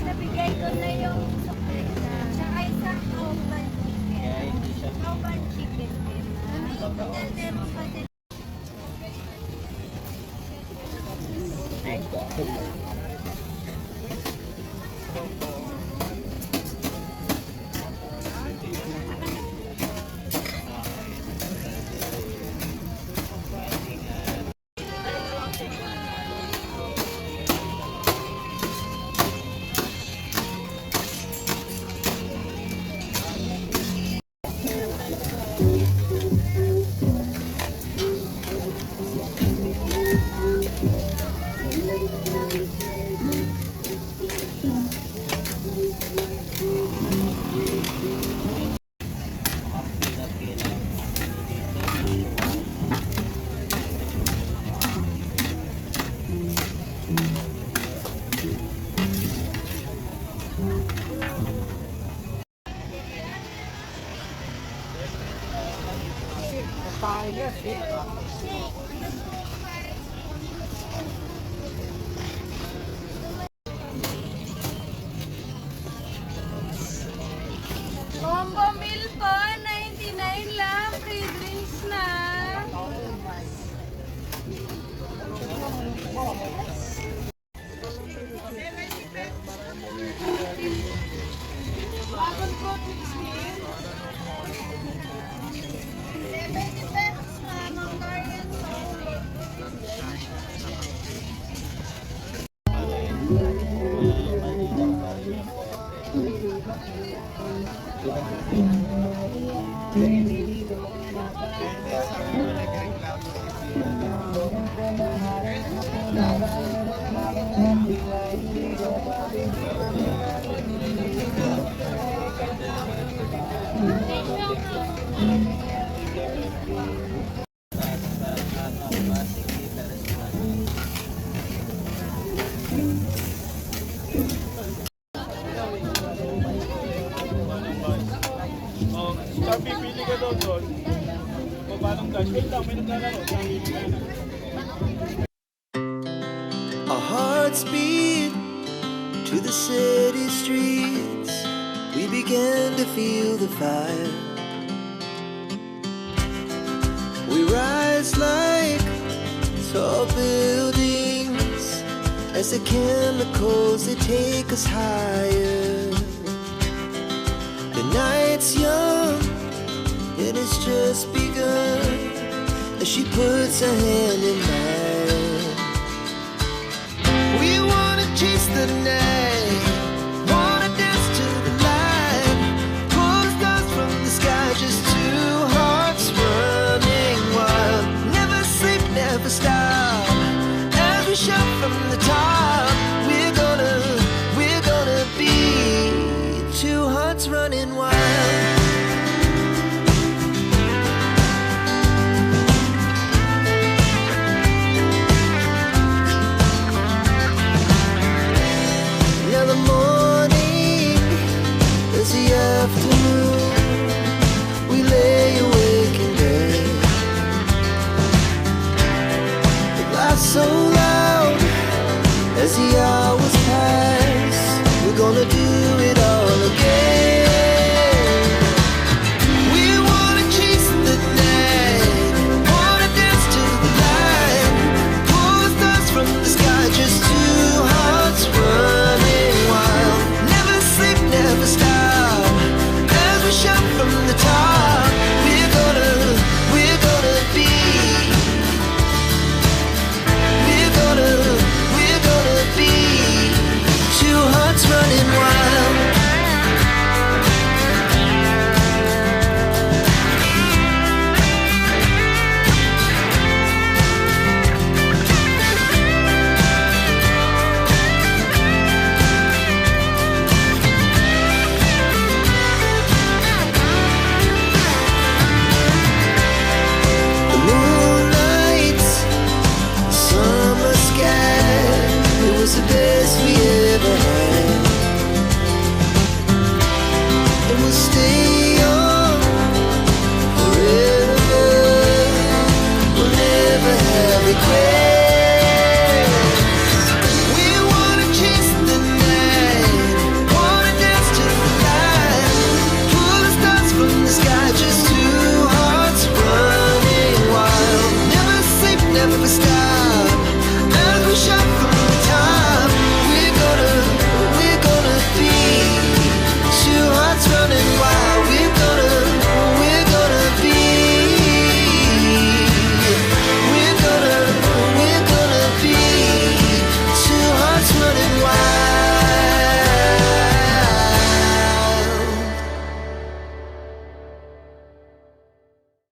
Nabigay ko na yung suklet na. Tsaka isang oven chicken. Combo meal po, 99 lang, free drinks na. Bagon po, 16. 70 pesos na, mga garden po. Pipili ka daw doon. O paano dash? Wait lang, may naglalaro. Our hearts beat to the city streets. We began to feel the fire. We rise like tall buildings as the chemicals, they take us higher. The night's young and it's just begun as she puts her hand in mine. We wanna chase the night.